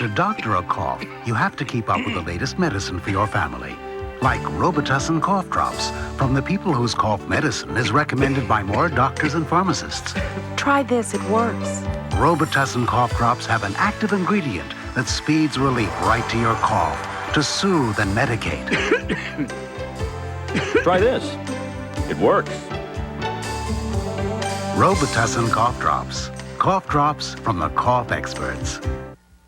After doctor a cough, you have to keep up with the latest medicine for your family. Like Robitussin cough drops from the people whose cough medicine is recommended by more doctors and pharmacists. Try this, it works. Robitussin cough drops have an active ingredient that speeds relief right to your cough to soothe and medicate. Try this. It works. Robitussin cough drops. Cough drops from the cough experts.